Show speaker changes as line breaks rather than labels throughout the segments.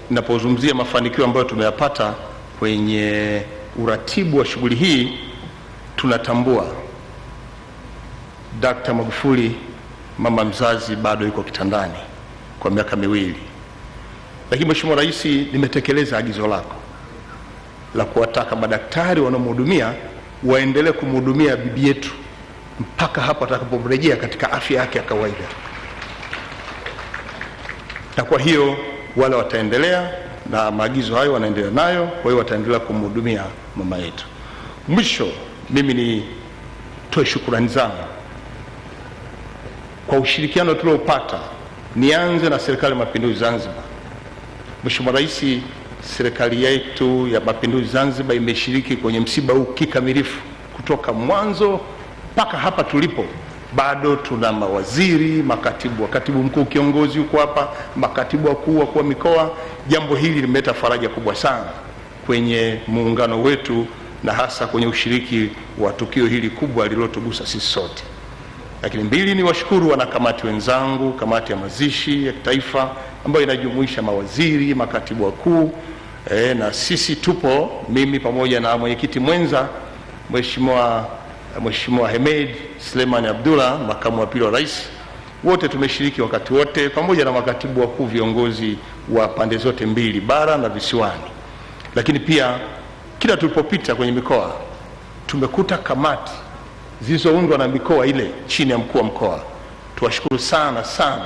tunapozungumzia mafanikio ambayo tumeyapata kwenye uratibu wa shughuli hii, tunatambua Dr. Magufuli mama mzazi bado yuko kitandani kwa miaka 2, lakini Mheshimiwa Rais, nimetekeleza agizo lako la kuwataka madaktari wanaomhudumia waendelee kumhudumia bibi yetu mpaka hapo atakaporejea katika afya yake ya kawaida, na kwa hiyo wale wataendelea na maagizo hayo, wanaendelea nayo, kwa hiyo wataendelea kumhudumia mama yetu. Mwisho, mimi nitoe shukrani zangu kwa ushirikiano tuliopata. Nianze na Serikali ya Mapinduzi Zanzibar. Mheshimiwa Rais, serikali yetu ya Mapinduzi Zanzibar imeshiriki kwenye msiba huu kikamilifu kutoka mwanzo mpaka hapa tulipo. Bado tuna mawaziri, makatibu, katibu mkuu kiongozi yuko hapa, makatibu wakuu wa mikoa. Jambo hili limeleta faraja kubwa sana kwenye muungano wetu na hasa kwenye ushiriki wa tukio hili kubwa lililotugusa sisi sote. Lakini mbili, ni washukuru wanakamati wenzangu, kamati ya mazishi ya kitaifa ambayo inajumuisha mawaziri, makatibu wakuu, na sisi tupo, mimi pamoja na mwenyekiti mwenza Mheshimiwa Hemed Suleiman Abdullah, makamu wa pili wa rais. Wote tumeshiriki wakati wote, pamoja na makatibu wakuu viongozi wa pande zote mbili, bara na visiwani. Lakini pia kila tulipopita kwenye mikoa tumekuta kamati zilizoundwa na mikoa ile chini ya mkuu wa mkoa. Tuwashukuru sana sana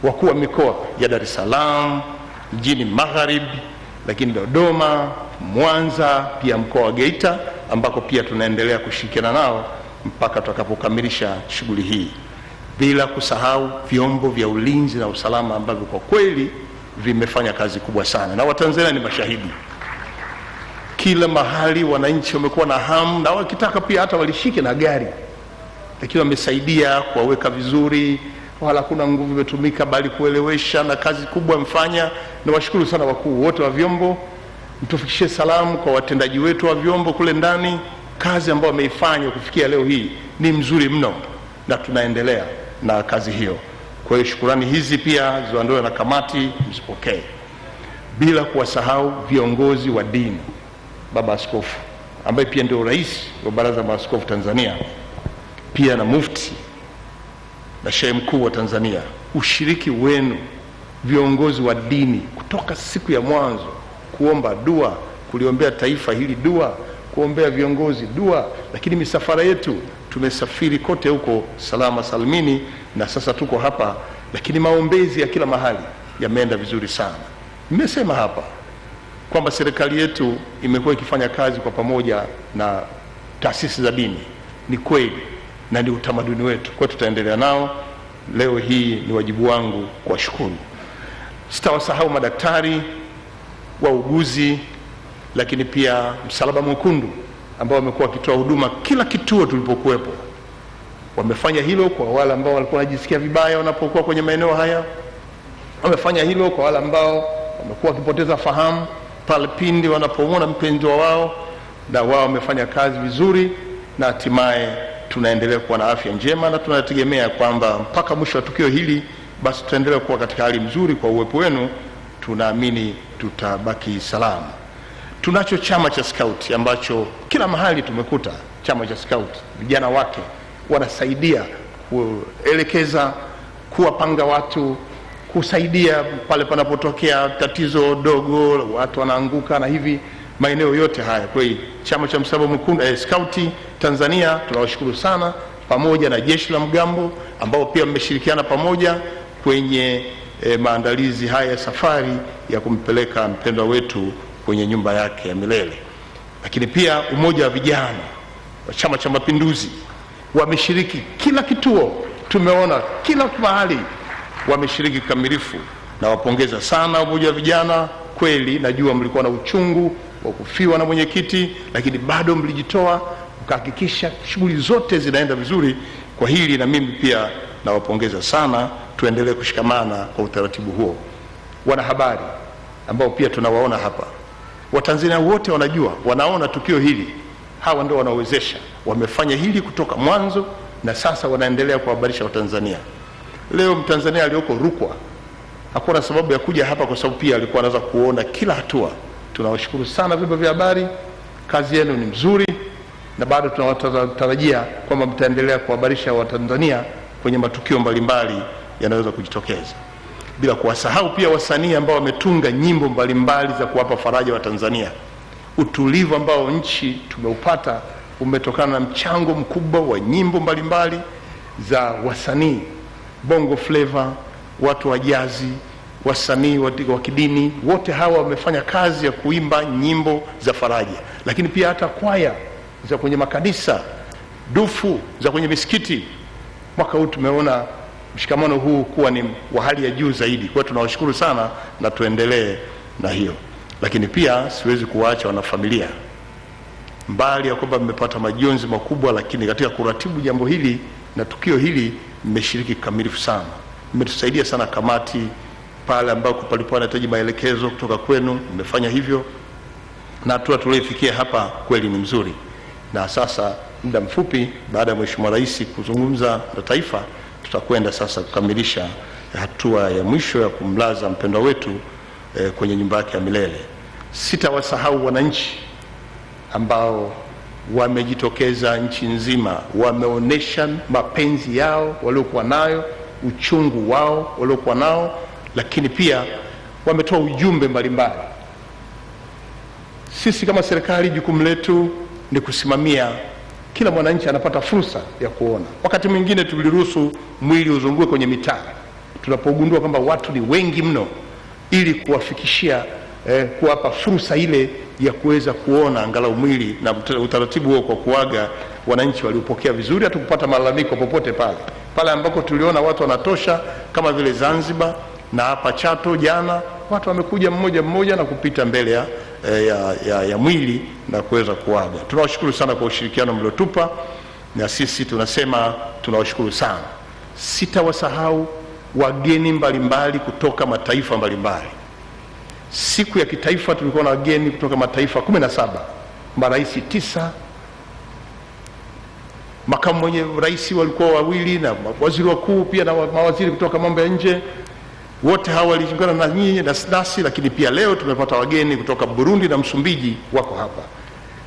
wakuu wa mikoa ya Dar es Salaam, mjini Magharibi, lakini Dodoma, Mwanza, pia mkoa wa Geita ambako pia tunaendelea kushirikiana nao mpaka tutakapokamilisha shughuli hii, bila kusahau vyombo vya ulinzi na usalama ambavyo kwa kweli vimefanya kazi kubwa sana, na Watanzania ni mashahidi. Kila mahali wananchi wamekuwa na hamu, na wakitaka pia hata walishike na gari, lakini wamesaidia kuwaweka vizuri, wala kuna nguvu imetumika bali kuelewesha, na kazi kubwa mfanya. Na washukuru sana wakuu wote wa vyombo. Mtufikishie salamu kwa watendaji wetu wa vyombo kule ndani. Kazi ambayo wameifanya kufikia leo hii ni mzuri mno, na tunaendelea na kazi hiyo. Kwa hiyo shukrani hizi pia ziwaondoe na kamati, msipokee. Bila kuwasahau viongozi wa dini, Baba Askofu ambaye pia ndio rais wa Baraza la Maaskofu Tanzania, pia na mufti na shehe mkuu wa Tanzania. Ushiriki wenu viongozi wa dini kutoka siku ya mwanzo, kuomba dua, kuliombea taifa hili dua, kuombea viongozi dua, lakini misafara yetu tumesafiri kote huko salama salimini, na sasa tuko hapa, lakini maombezi ya kila mahali yameenda vizuri sana. Nimesema hapa kwamba serikali yetu imekuwa ikifanya kazi kwa pamoja na taasisi za dini. Ni kweli na ni utamaduni wetu, kwa tutaendelea nao. Leo hii ni wajibu wangu kuwashukuru. Sitawasahau madaktari, wauguzi, lakini pia Msalaba Mwekundu ambao wamekuwa wakitoa huduma kila kituo tulipokuwepo. Wamefanya hilo kwa wale ambao walikuwa wanajisikia vibaya wanapokuwa kwenye maeneo haya. Wamefanya hilo kwa wale ambao wamekuwa wakipoteza fahamu pale pindi wanapomuona mpendwa wao, na wao wamefanya kazi vizuri, na hatimaye tunaendelea kuwa na afya njema, na tunategemea kwamba mpaka mwisho wa tukio hili basi tutaendelea kuwa katika hali nzuri. Kwa uwepo wenu tunaamini tutabaki salama. Tunacho chama cha Scout ambacho kila mahali tumekuta chama cha Scout, vijana wake wanasaidia kuelekeza, kuwapanga watu, kusaidia pale panapotokea tatizo dogo, watu wanaanguka na hivi maeneo yote haya. Kwa hiyo chama cha Msalaba Mwekundu Scout Tanzania tunawashukuru sana, pamoja na jeshi la mgambo ambao pia mmeshirikiana pamoja kwenye maandalizi haya ya safari ya kumpeleka mpendwa wetu kwenye nyumba yake ya milele. Lakini pia umoja wa vijana wa Chama cha Mapinduzi wameshiriki kila kituo, tumeona kila mahali wameshiriki kamilifu, na wapongeza sana umoja wa vijana. Kweli najua mlikuwa na uchungu wa kufiwa na mwenyekiti, lakini bado mlijitoa mkahakikisha shughuli zote zinaenda vizuri. Kwa hili na mimi pia nawapongeza sana, tuendelee kushikamana kwa utaratibu huo. Wanahabari ambao pia tunawaona hapa, Watanzania wote wanajua, wanaona tukio hili, hawa ndio wanaowezesha, wamefanya hili kutoka mwanzo na sasa wanaendelea kuhabarisha Watanzania. Leo Mtanzania aliyoko Rukwa hakuna sababu ya kuja hapa, kwa sababu pia alikuwa anaweza kuona kila hatua. Tunawashukuru sana vyombo vya habari, kazi yenu ni mzuri, na bado tunawatarajia kwamba mtaendelea kuhabarisha Watanzania kwenye matukio mbalimbali yanaweza kujitokeza, bila kuwasahau pia wasanii ambao wametunga nyimbo mbalimbali za kuwapa faraja wa Tanzania. Utulivu ambao nchi tumeupata umetokana na mchango mkubwa wa nyimbo mbalimbali za wasanii bongo flavor, watu wa jazi, wasanii wa kidini. Wote hawa wamefanya kazi ya kuimba nyimbo za faraja, lakini pia hata kwaya za kwenye makanisa, dufu za kwenye misikiti. Mwaka huu tumeona mshikamano huu kuwa ni wa hali ya juu zaidi. Kwa tunawashukuru sana na tuendelee na hiyo. Lakini pia siwezi kuwaacha wanafamilia, mbali ya kwamba mmepata majonzi makubwa, lakini katika kuratibu jambo hili na tukio hili mmeshiriki kikamilifu sana. Mmetusaidia sana kamati pale ambako palipokuwa inahitaji maelekezo kutoka kwenu, mmefanya hivyo, na hatua tuliofikia hapa kweli ni mzuri. Na sasa muda mfupi baada ya Mheshimiwa Rais kuzungumza na taifa, tutakwenda sasa kukamilisha hatua ya mwisho ya kumlaza mpendwa wetu kwenye nyumba yake ya milele. Sitawasahau wananchi ambao wamejitokeza nchi nzima, wameonesha mapenzi yao waliokuwa nayo, uchungu wao waliokuwa nao, lakini pia wametoa ujumbe mbalimbali. Sisi kama serikali jukumu letu ni kusimamia kila mwananchi anapata fursa ya kuona. Wakati mwingine tuliruhusu mwili uzungue kwenye mitaa tunapogundua kwamba watu ni wengi mno, ili kuwafikishia kuwapa fursa ile ya kuweza kuona angalau mwili, na utaratibu huo kwa kuaga wananchi waliopokea vizuri. Hatukupata malalamiko popote pale ambako tuliona watu wanatosha, kama vile Zanzibar na hapa Chato jana watu wamekuja mmoja mmoja na kupita mbele ya mwili na kuweza kuaga. Tunawashukuru sana kwa ushirikiano mliotupa, na sisi tunasema tunawashukuru sana. Sitawasahau wageni mbalimbali kutoka mataifa mbalimbali. Siku ya kitaifa tulikuwa na wageni kutoka mataifa 17, marais 9, makamu mwenye rais walikuwa 2, na waziri wakuu pia na mawaziri kutoka mambo ya nje. Wote hawa waliungana na nyinyi na nasi, lakini pia leo tumepata wageni kutoka Burundi na Msumbiji wako hapa.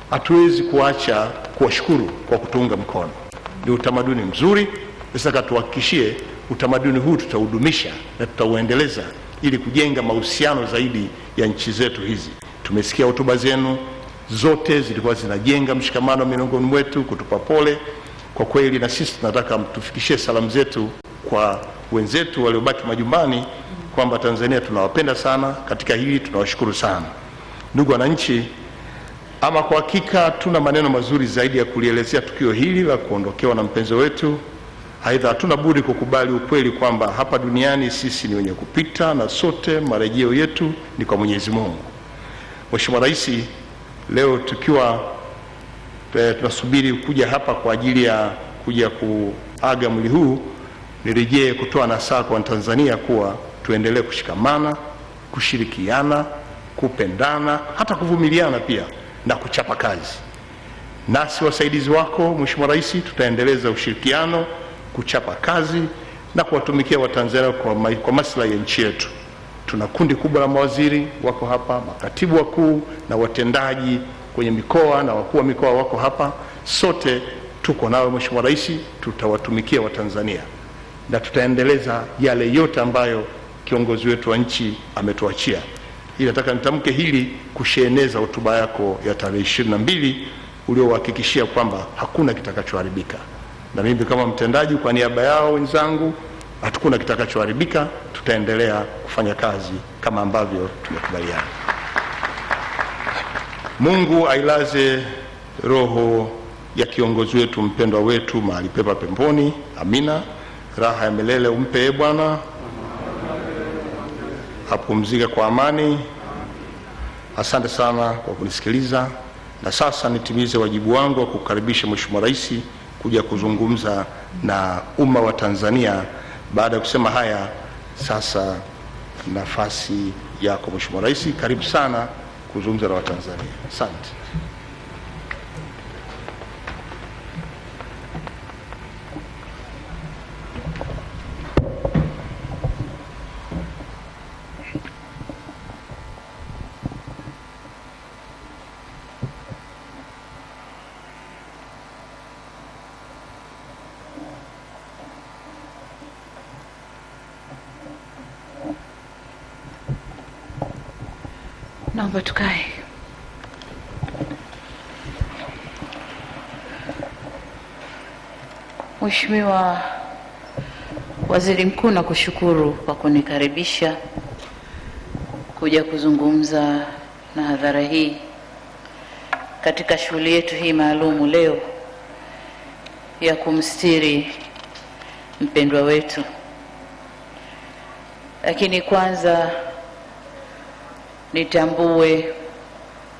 Hatuwezi kuacha kuwashukuru kwa kutuunga mkono. Ni utamaduni mzuri. Sasa tuhakikishie utamaduni huu tutahudumisha na tutauendeleza ili kujenga mahusiano zaidi ya nchi zetu hizi. Tumesikia hotuba zenu zote zilikuwa zinajenga mshikamano miongoni mwetu, kutupa pole kwa kweli, na sisi tunataka mtufikishie salamu zetu kwa wenzetu waliobaki majumbani kwamba Tanzania tunawapenda sana. Katika hili tunawashukuru sana. Ndugu wananchi, ama kwa hakika tuna maneno mazuri zaidi ya kulielezea tukio hili la kuondokewa na mpenzi wetu. Aidha, hatuna budi kukubali ukweli kwamba hapa duniani sisi ni wenye kupita, na sote marejeo yetu ni kwa Mwenyezi Mungu. Mheshimiwa Rais, leo tukiwa tunasubiri kuja hapa kwa ajili ya kuja kuaga mwili huu, nirejee kutoa nasaha kwa Tanzania kuwa tuendelee kushikamana, kushirikiana, kupendana, hata kuvumiliana pia, na kuchapa kazi. Nasi wasaidizi wako Mheshimiwa Rais tutaendeleza ushirikiano, kuchapa kazi na kuwatumikia Watanzania kwa maslahi ya nchi yetu. Tuna kundi kubwa la mawaziri wako hapa, makatibu wakuu na watendaji kwenye mikoa na wakuu wa mikoa wako hapa. Sote tuko nawe Mheshimiwa Rais, tutawatumikia Watanzania na tutaendeleza yale yote ambayo kiongozi wetu wa nchi ametuachia. Hili nataka nitamke hili kusheneza hotuba yako ya tarehe 22 uliohakikishia kwamba hakuna kitakachoharibika. Na mimi kama mtendaji kwa niaba yao wenzangu, hakuna kitakachoharibika. Tutaendelea kufanya kazi kama ambavyo tumekubaliana. Mungu ailaze roho ya kiongozi wetu mpendwa wetu mahali pema peponi. Amina. Raha ya milele umpe Bwana, apumzike kwa amani. Asante sana kwa kunisikiliza, na sasa nitimize wajibu wangu wa kukaribisha Mheshimiwa Rais kuja kuzungumza na umma wa Tanzania. Baada ya kusema haya, sasa nafasi yako Mheshimiwa Rais, karibu sana kuzungumza na Watanzania. Asante.
Naomba tukae. Mheshimiwa Waziri Mkuu, nakushukuru kwa kunikaribisha kuja kuzungumza na hadhara hii katika shughuli yetu hii maalumu leo ya kumstiri mpendwa wetu. Lakini kwanza nitambue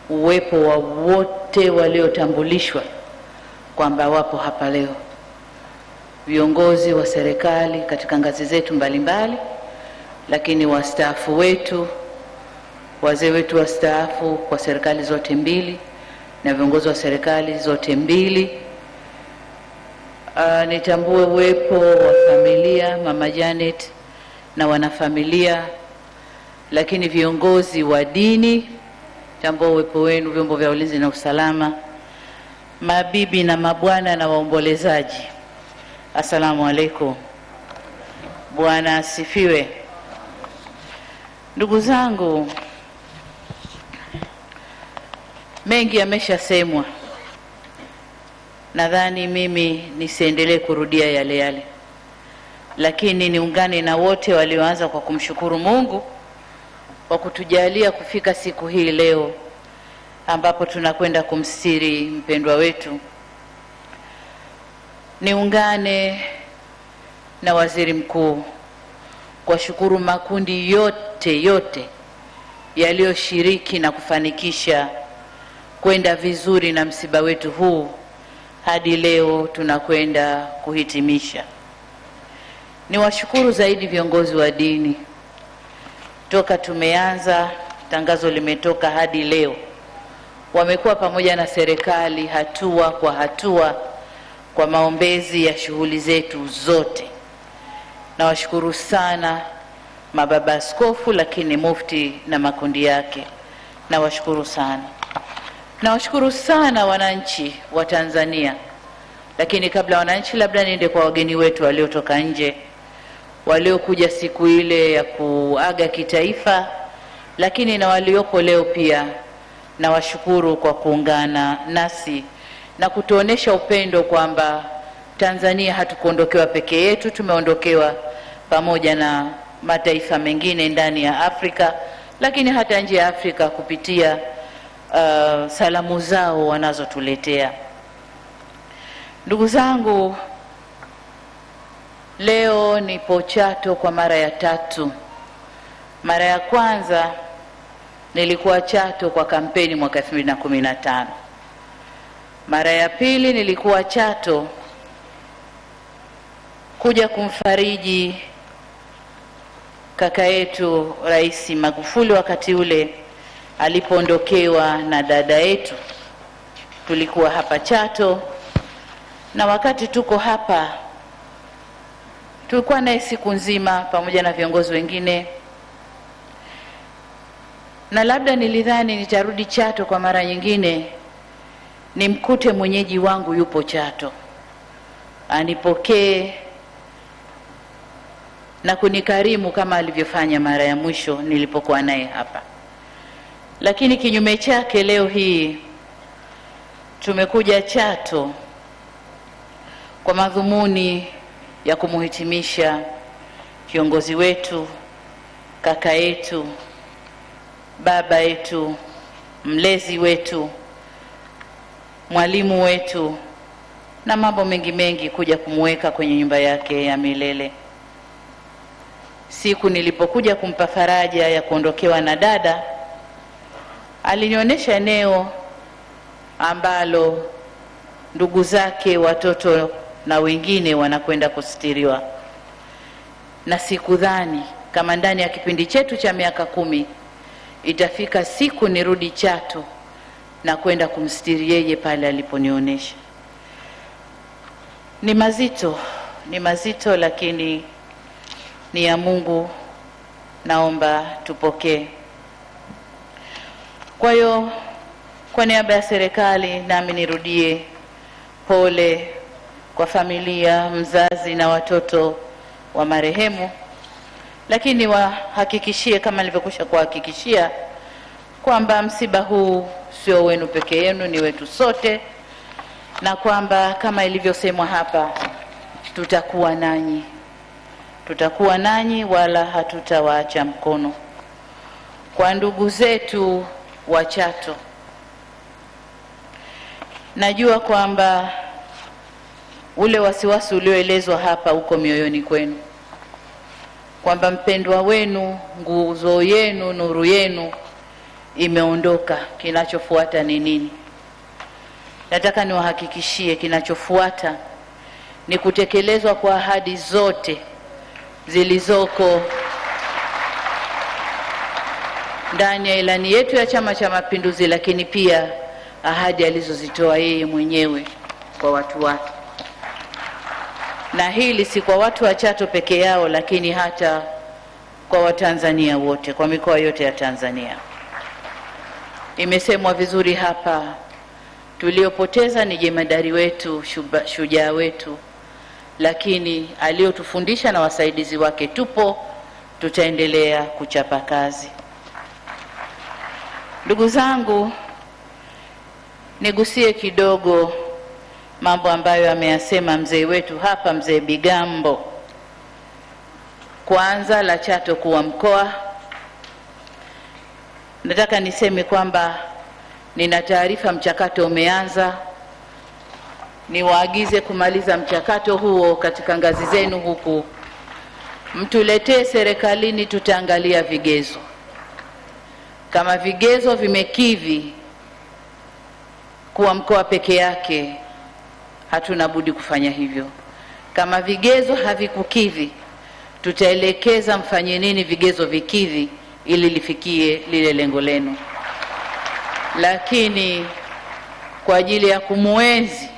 uwepo wa wote waliotambulishwa kwamba wapo hapa leo, viongozi wa serikali katika ngazi zetu mbalimbali, lakini wastaafu wetu, wazee wetu wastaafu kwa serikali zote mbili na viongozi wa serikali zote mbili. Nitambue uwepo wa familia Mama Janet na wanafamilia, lakini viongozi wa dini, tambua uwepo wenu, vyombo vya ulinzi na usalama, mabibi na mabwana na waombolezaji. Asalamu alaykum. Bwana asifiwe. Ndugu zangu, mengi yameshasemwa. Nadhani mimi nisiendelee kurudia yale yale, lakini niungane na wote walioanza kwa kumshukuru Mungu kwa kutujalia kufika siku hii leo ambapo tunakwenda kumstiri mpendwa wetu. Niungane na Waziri Mkuu kwa shukuru makundi yote yaliyoshiriki na kufanikisha kwenda vizuri na msiba wetu huu hadi leo tunakwenda kuhitimisha. Niwashukuru zaidi viongozi wa dini. Toka tumeanza, tangazo limetoka hadi leo, wamekuwa pamoja na serikali hatua kwa hatua kwa maombezi ya shughuli zetu zote. Nawashukuru sana mababa askofu, lakini mufti na makundi yake. Nawashukuru sana. Nawashukuru sana wananchi wa Tanzania. Lakini kabla wananchi, labda niende kwa wageni wetu waliotoka nje, waliokuja siku ile ya kuaga kitaifa, lakini na waliopo leo pia. Nawashukuru kwa kuungana nasi na kutuonesha upendo kwamba Tanzania hatukuondokewa peke yetu, tumeondokewa pamoja na mataifa mengine ndani ya Afrika, lakini hata nje ya Afrika kupitia salamu zao wanazotuletea. Ndugu zangu, leo nipo Chato kwa mara ya tatu. Mara ya kwanza nilikuwa Chato kwa kampeni mwaka 2015. Mara ya pili nilikuwa Chato kuja kumfariji kaka yetu Rais Magufuli wakati ule alipoondokewa na dada yetu. Tulikuwa hapa Chato, na wakati tuko hapa tulikuwa naye siku nzima pamoja na viongozi wengine, na labda nilidhani nitarudi Chato kwa mara nyingine nimkute mwenyeji wangu yupo Chato, anipokee na kunikarimu kama alivyofanya mara ya mwisho nilipokuwa naye hapa. Lakini kinyume chake, leo hii tumekuja Chato kwa madhumuni ya kumuhitimisha kiongozi wetu, kaka yetu, baba yetu, mlezi wetu, mwalimu wetu, na mambo mengi kuja kumweka kwenye nyumba yake ya milele. Siku nilipokuja kumpa faraja ya kuondokewa na dada, alinionyesha eneo ambalo ndugu zake, watoto na wengine wanakwenda kustiriwa. Na sikudhani kama ndani ya kipindi chetu cha miaka 10 itafika siku nirudi Chato na kwenda kumstiri yeye pale aliponionyesha. Ni mazito lakini ni ya Mungu, naomba tupokee. Kwa hiyo kwa niaba ya serikali nami nirudie pole kwa familia, mzazi na watoto wa marehemu, lakini wahakikishie kama nilivyokwisha kuhakikishia kwamba msiba huu sio wenu peke yenu, ni wetu sote, na kwamba kama ilivyosemwa hapa, tutakuwa nanyi wala hatutawaacha mkono. Kwa ndugu zetu wa Chato, najua kwamba ule wasiwasi ulioelezwa hapa uko mioyoni kwenu, kwamba mpendwa wenu, nguzo yenu, nuru yenu imeondoka. Kinachofuata ni nini? Nataka niwahakikishie kinachofuata ni kutekelezwa kwa ahadi zote zilizoko ndani ya ilani yetu ya Chama cha Mapinduzi, lakini pia ahadi alizozitoa yeye mwenyewe kwa watu wake. Na hili si kwa watu wa Chato peke yao, lakini hata kwa Watanzania wote, kwa mikoa yote ya Tanzania. Imesemwa vizuri hapa, tuliopoteza ni jemadari wetu, shujaa wetu, lakini aliyotufundisha na wasaidizi wake tupo, tutaendelea kuchapa kazi. Ndugu zangu, nigusie kidogo mambo ambayo ameyasema mzee wetu hapa, mzee Bigambo. Kwanza, la Chato kuwa mkoa, nataka niseme kwamba nina taarifa mchakato umeanza. Niwaagize kumaliza mchakato huo katika ngazi zenu huku, mtuletee serikalini, tutaangalia vigezo. Kama vigezo vimekidhi kuwa mkoa peke yake, hatuna budi kufanya hivyo. Kama vigezo havikukidhi, tutaelekeza mfanye nini vigezo vikidhi ili lifikie lile lengo lenu. Lakini kwa ajili ya kumuenzi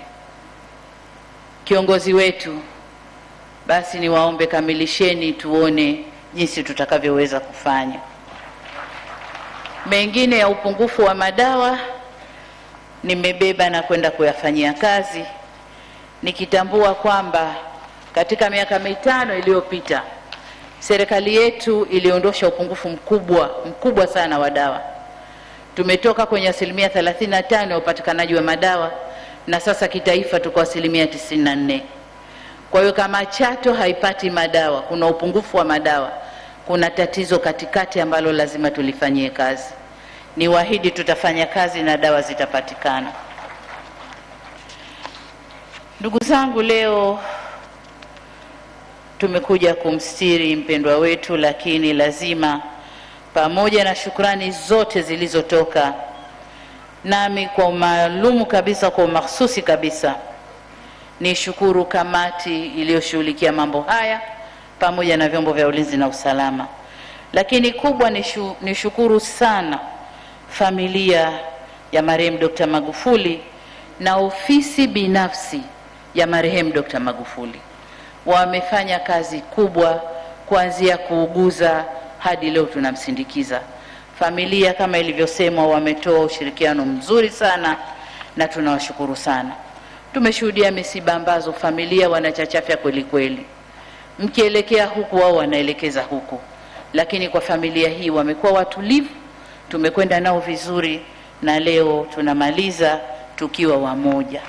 kiongozi wetu, basi niwaombe kamilisheni, tuone jinsi tutakavyoweza kufanya. Mengine ya upungufu wa madawa nimebeba na kwenda kuyafanyia kazi, nikitambua kwamba katika miaka 5 iliyopita serikali yetu iliondosha upungufu mkubwa sana wa dawa. Tumetoka kwenye 35% ya upatikanaji wa madawa, na sasa kitaifa tuko 94%. Kwa hiyo kama Chato haipati madawa, kuna upungufu wa madawa, kuna tatizo katikati ambalo lazima tulifanyie kazi. Niwaahidi tutafanya kazi na dawa zitapatikana. Ndugu zangu, leo tumekuja kumstiri mpendwa wetu, lakini lazima, pamoja na shukrani zote zilizotoka, nami kwa maalumu kabisa, kwa mahsusi kabisa, nishukuru kamati iliyoshughulikia mambo haya pamoja na vyombo vya ulinzi na usalama. Lakini kubwa nishukuru sana familia ya marehemu Dr. Magufuli na ofisi binafsi ya marehemu Dr. Magufuli. Wamefanya kazi kubwa kuanzia kuuguza hadi leo tunamsindikiza. Familia kama ilivyosemwa, wametoa ushirikiano mzuri sana na tunawashukuru sana. Tumeshuhudia misiba ambazo familia wanachachafya kweli kweli, mkielekea huku wao wanaelekeza huku, lakini kwa familia hii wamekuwa watulivu, tumekwenda nao vizuri, na leo tunamaliza tukiwa wamoja.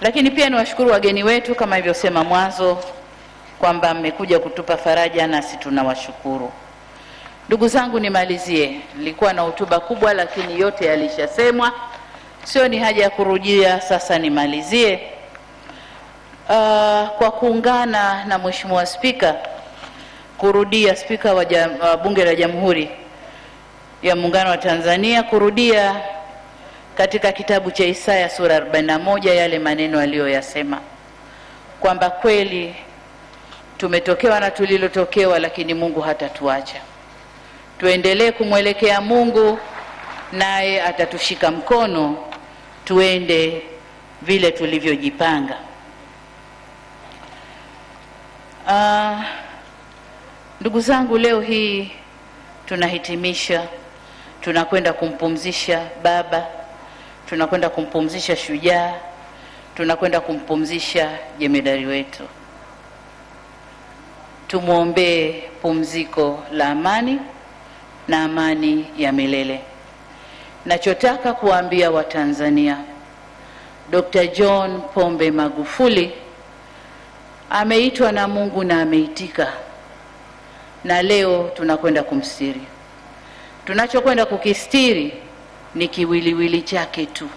Lakini pia niwashukuru wageni wetu kama ilivyosema mwanzo kwamba mmekuja kutupa faraja, nasi tunawashukuru. Ndugu zangu, nimalizie. Nilikuwa na hotuba kubwa, lakini yote yalishasemwa, sio ni haja ya kurudia. Sasa nimalizie kwa kuungana na Mheshimiwa Spika, kurudia, Spika wa Bunge la Jamhuri ya Muungano wa Tanzania, kurudia katika kitabu cha Isaya sura 41 yale maneno aliyoyasema kwamba kweli tumetokewa na tulilotokewa, lakini Mungu hatatuacha. Tuendelee kumwelekea Mungu, naye atatushika mkono tuende vile tulivyojipanga. Ndugu zangu, leo hii tunahitimisha, tunakwenda kumpumzisha baba, tunakwenda kumpumzisha shujaa, tunakwenda kumpumzisha jemedari wetu. Tumuombee pumziko la amani na amani ya milele. Nachotaka kuwaambia Watanzania, Dr. John Pombe Magufuli ameitwa na Mungu na ameitika, na leo tunakwenda kumstiri. Tunachokwenda kukistiri ni kiwiliwili chake tu,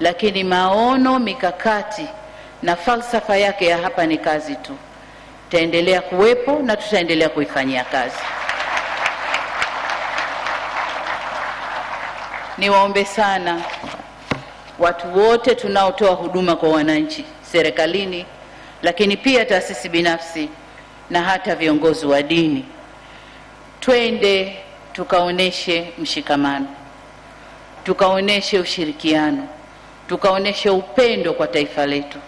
lakini maono, mikakati na falsafa yake ya hapa ni kazi tu taendelea kuwepo na tutaendelea kuifanyia kazi. Niwaombe sana watu wote tunaotoa huduma kwa wananchi, serikalini, lakini pia taasisi binafsi na hata viongozi wa dini, twende tukaoneshe mshikamano, tukaoneshe ushirikiano, tukaoneshe upendo kwa taifa letu.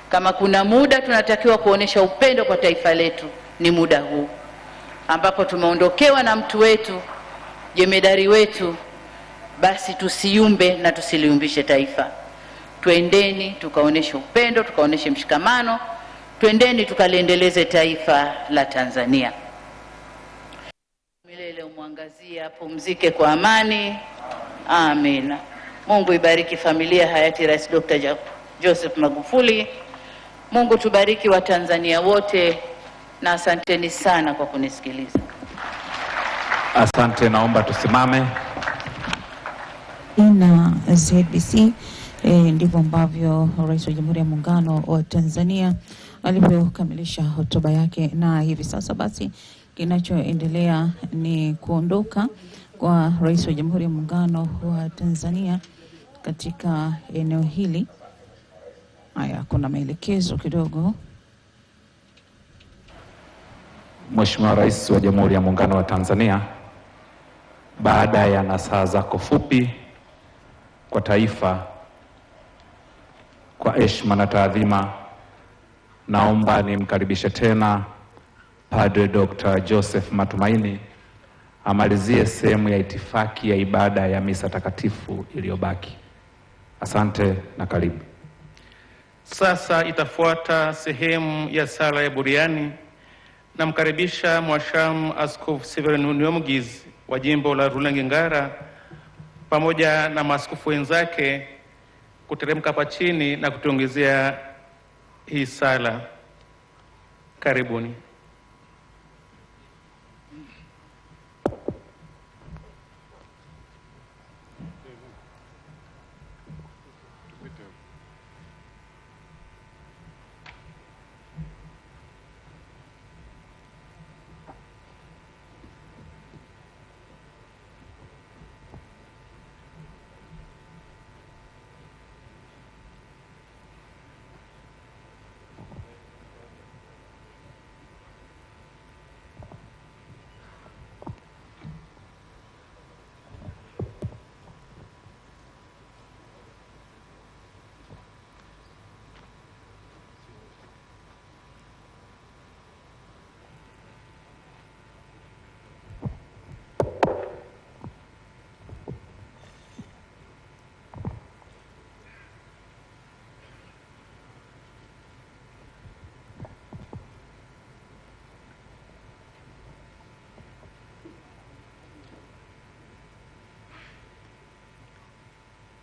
Kama kuna muda tunatakiwa kuonesha upendo kwa taifa letu, ni muda huu ambapo tumeondokewa na mtu wetu, jemedari wetu. Basi tusiumbe na tusiliumbishe taifa. Twendeni tukaoneshe upendo, tukaoneshe mshikamano, twendeni tukaliendeleze taifa la Tanzania. Milele umwangazie, apumzike kwa amani. Amina. Mungu ibariki familia hayati Rais Dr. Joseph Magufuli. Mungu tubariki Watanzania wote, na asanteni sana kwa kunisikiliza.
Asante, naomba tusimame.
Na ZBC ndivyo ambavyo Rais wa Jamhuri ya Muungano wa Tanzania alivyokamilisha hotuba yake, na hivi sasa basi kinachoendelea ni kuondoka kwa Rais wa Jamhuri ya Muungano wa Tanzania katika eneo hili. Haya, kuna maelekezo kidogo.
Mheshimiwa Rais wa Jamhuri ya Muungano wa Tanzania, baada ya nasaha zako fupi kwa taifa, kwa heshima na taadhima, naomba nimkaribishe tena Padre Dr. Joseph Matumaini amalizie sehemu ya itifaki ya ibada ya misa takatifu iliyobaki. Asante na karibu.
Sasa itafuata sehemu ya sala ya buriani. Namkaribisha Mwashamu Askofu Severino Nyomugizi wa jimbo la Rulenge Ngara pamoja na maaskofu wenzake kuteremka hapa chini na kutuongezea hii sala. Karibuni.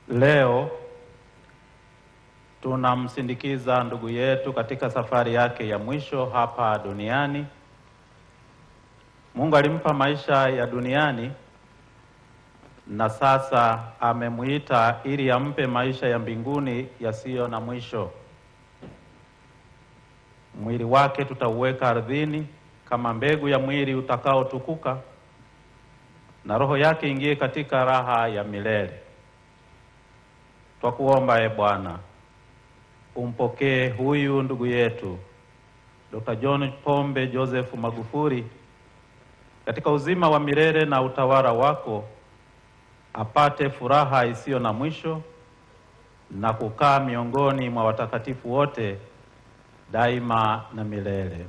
Leo tunamsindikiza ndugu yetu katika safari yake ya mwisho hapa duniani. Mungu alimpa maisha ya duniani na sasa amemuita ili ampe maisha ya mbinguni yasiyo na mwisho. Mwili wake tutauweka ardhini kama mbegu ya mwili utakaotukuka, na roho yake ingie katika raha ya milele. Twakuomba Bwana, umpokee huyu ndugu yetu Dr. John Pombe Joseph Magufuli katika uzima wa milele na utawala wako, apate furaha isiyo na mwisho na kukaa miongoni mwa watakatifu wote daima na milele.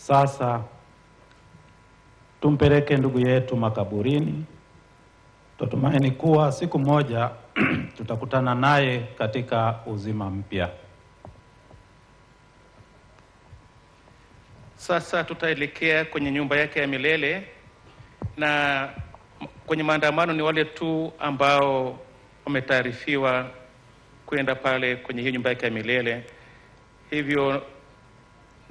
Sasa tumpeleke ndugu yetu makaburini. Tutumaini kuwa siku moja tutakutana naye katika uzima mpya.
Sasa tutaelekea kwenye nyumba yake ya milele, na kwenye maandamano ni wale tu ambao wametaarifiwa kwenda pale kwenye hiyo nyumba yake ya milele. Hivyo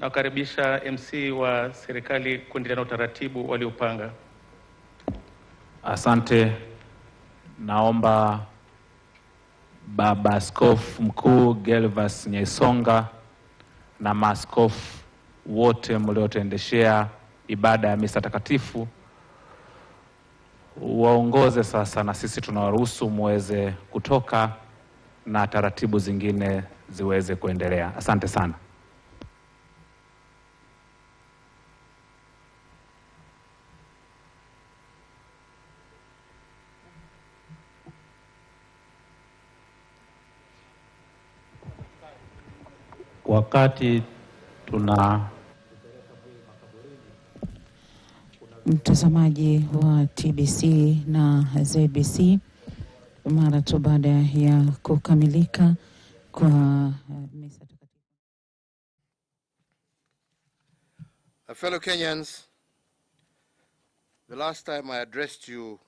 nakaribisha MC wa serikali kuendelea na utaratibu waliopanga.
Asante. Naomba Baba Askofu Mkuu Gervas Nyaisonga na maaskofu wote mliotuendeshea ibada ya misa takatifu waongoze sasa, na sisi tunawaruhusu muweze kutoka na taratibu zingine ziweze kuendelea. Asante sana.
Wakati
mtazamaji wa TBC na ZBC, mara tu baada ya kukamilika kwa misa takatifu.
Fellow Kenyans, the last time I addressed you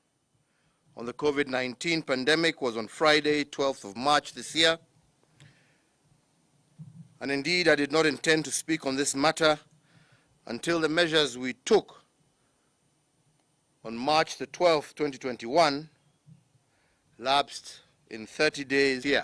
on the COVID-19 pandemic was on Friday, 12th of March this year. And indeed, I did not intend to speak on this matter until the measures we took on March the 12th, 2021, lapsed in 30 days here.